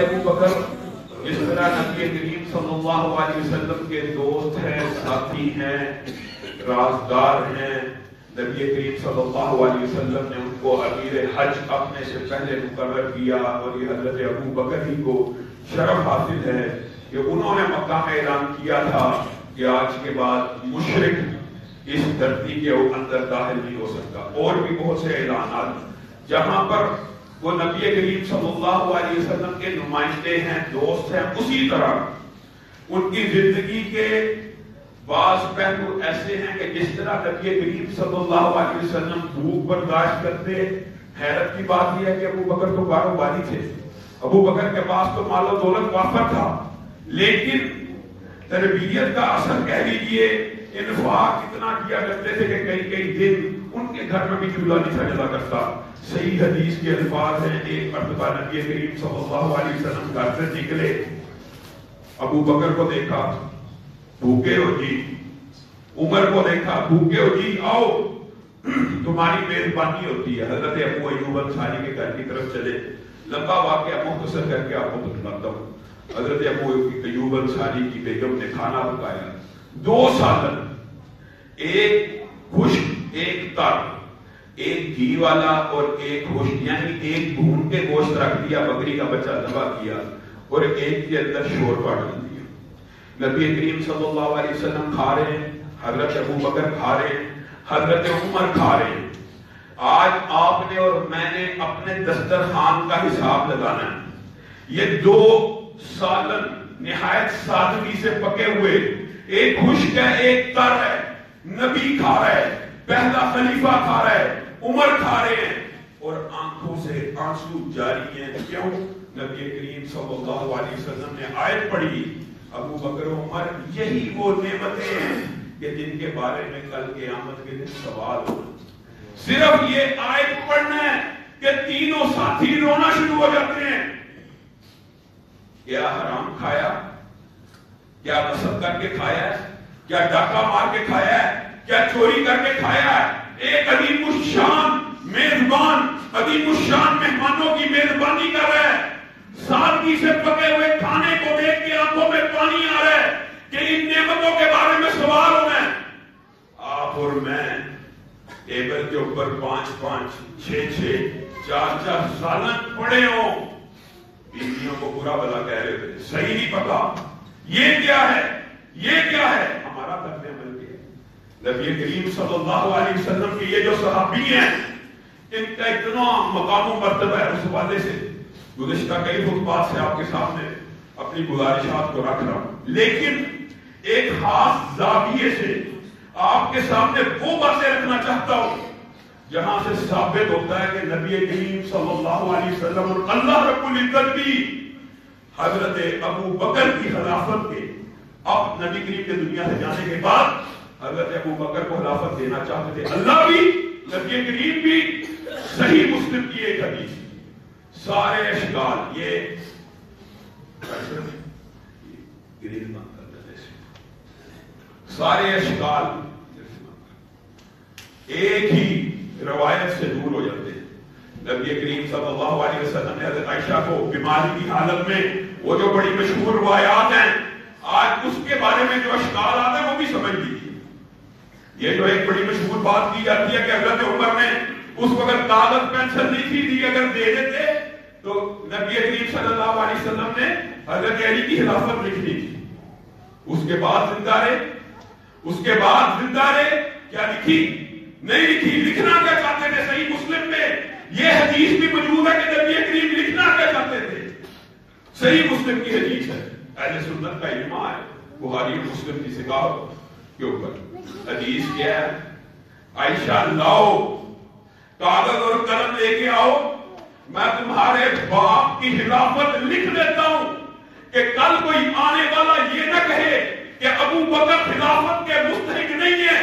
ابو بکر جس طرح نبی کریم صلی اللہ علیہ وسلم کے دوست ہیں، ساتھی ہیں، رازدار ہیں، نبی کریم صلی اللہ علیہ وسلم نے ان کو امیر حج اپنے سے پہلے مقرر کیا، اور یہ حضرت ابو بکر ہی کو شرف حاصل ہے کہ انہوں نے مکہ میں اعلان کیا تھا کہ آج کے بعد مشرک اس دھرتی کے اندر داخل نہیں ہو سکتا۔ اور بھی بہت سے اعلانات جہاں پر وہ نبی کریم صلی اللہ علیہ وسلم کے نمائندے ہیں، دوست ہیں، اسی طرح ان کی زندگی کے بعض پہلو ایسے ہیں کہ جس طرح نبی کریم صلی اللہ علیہ وسلم بھوک برداشت کرتے۔ حیرت کی بات یہ ہے کہ ابو بکر تو کاروباری تھے، ابو بکر کے پاس تو مال و دولت وافر تھا، لیکن تربیت کا اثر کہہ لیجیے، انفاق اتنا کیا کرتے تھے کہ کئی کئی دن ان کے گھر میں بھی چولہا نہیں تھا جلا کرتا۔ صحیح حدیث کے الفاظ ہیں، ایک مرتبہ نبی کریم صلی اللہ علیہ وسلم گھر سے نکلے، ابو بکر کو دیکھا، بھوکے ہو جی، عمر کو دیکھا، بھوکے ہو جی، آؤ تمہاری میزبانی ہوتی ہے۔ حضرت ابو ایوب انصاری کے گھر کی طرف چلے، لمبا واقعہ مختصر کر کے آپ کو بتلاتا ہوں۔ حضرت ابو ایوب انصاری کی بیگم نے کھانا پکایا، 2 سالن، ایک خشک ایک تر، ایک گھی والا اور ایک خشک، یعنی ایک بھون کے گوشت رکھ دیا، بکری کا بچہ ذبح کیا، اور ایک کے اندر شوربہ ڈال دیا۔ نبی کریم صلی اللہ علیہ وسلم کھا رہے ہیں، حضرت ابو بکر کھا رہے ہیں، حضرت عمر کھا رہے ہیں۔ آج آپ نے اور میں نے اپنے دسترخوان کا حساب لگانا ہے۔ یہ 2 سالن نہایت سادگی سے پکے ہوئے، ایک خشک ہے ایک تر ہے، نبی کھا رہا ہے، پہلا خلیفہ کھا رہا ہے، عمر کھا رہے ہیں، اور آنکھوں سے آنسو جاری ہیں۔ کیوں؟ نبی کریم صلی اللہ علیہ وسلم نے آیت پڑھی، ابو بکر و عمر یہی وہ نعمتیں ہیں کہ جن کے بارے میں کل قیامت کے دن سوال ہوگا۔ صرف یہ آیت پڑھنا ہے کہ تینوں ساتھی رونا شروع ہو جاتے ہیں۔ کیا حرام کھایا؟ کیا غصب کر کے کھایا ہے؟ کیا ڈاکہ مار کے کھایا ہے؟ کیا چوری کر کے کھایا ہے؟ ایک عظیم الشان میزبان، عظیم الشان مہمانوں کی میزبانی کر رہا ہے، سادگی سے پکے ہوئے کھانے کو دیکھ کے آنکھوں میں پانی آ رہا ہے کہ ان نعمتوں کے بارے میں سوال ہونا ہے۔ آپ اور میں ٹیبل کے اوپر 5-5 6-6 4-4 سالن پڑے ہوں، بیویوں کو برا بلا کہہ رہے تھے، صحیح نہیں پتا یہ کیا ہے، یہ کیا ہے، ہمارا طرز عمل کیا؟ نبی کریم صلی اللہ علیہ وسلم کے یہ جو صحابی ہیں، ان کا اتنا مقام و مرتبہ ہے، اس حوالے سے گزشتہ کئی خطبات سے آپ کے سامنے اپنی گزارشات کو رکھ رہا ہوں، لیکن ایک خاص زاویے سے آپ کے سامنے وہ باتیں رکھنا چاہتا ہوں جہاں سے ثابت ہوتا ہے کہ نبی کریم صلی اللہ علیہ وسلم اور اللہ رب العزت بھی حضرت ابو بکر کی خلافت کے، اب نبی کریم کے دنیا سے جانے کے بعد حضرت ابو بکر کو خلافت دینا چاہتے تھے، اللہ بھی نبی کریم بھی۔ صحیح مسلم کی ایک حدیث، سارے اشکال یہ سارے اشکال ایک ہی روایت سے دور ہو جاتے ہیں۔ نبی کریم صلی اللہ علیہ وسلم نے حضرت عائشہ کو بیماری کی حالت میں، وہ جو بڑی مشہور روایات ہیں، آج اس کے بارے میں جو اشکالات ہیں وہ بھی سمجھ لیجیے۔ یہ جو ایک بڑی مشہور بات کی جاتی ہے کہ حضرت عمر نے اس وقت کاغذ پینسل نہیں تھی، اگر دے دیتے تو نبی کریم صلی اللہ علیہ وسلم نے حضرت علی کی خلافت لکھنی تھی، اس کے بعد زندہ رہے، اس کے بعد زندہ رہے، کیا لکھی؟ نہیں لکھی۔ لکھنا کیا چاہتے تھے؟ صحیح مسلم میں یہ حدیث بھی موجود ہے کہ نبی کریم لکھنا کیا چاہتے تھے، صحیح مسلم کی حدیث ہے، اہل سنت کا اجماع ہے، بخاری اور مسلم کی ثقافت کے اوپر حدیث کیا ہے؟ عائشہ لاؤ کاغذ اور قلم لے کے آؤ، میں تمہارے باپ کی خلافت لکھ دیتا ہوں کہ کل کوئی آنے والا یہ نہ کہے کہ ابو بکر خلافت کے مستحق نہیں ہے۔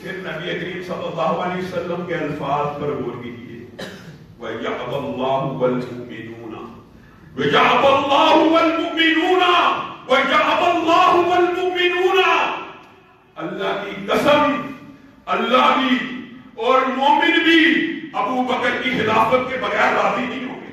پھر نبی کریم صلی اللہ علیہ وسلم کے الفاظ پر غور کیجیے، وَيَعْبَ اللَّهُ وَالْمُؤْمِنُونَ وَيَعْبَ اللَّهُ وَالْمُؤْمِنُونَ وَيَعْبَ اللَّهُ وَالْمُؤْمِنُونَ، اللہ کی قسم، اللہ بھی اور مومن بھی ابو بکر کی خلافت کے بغیر راضی نہیں ہوں گے۔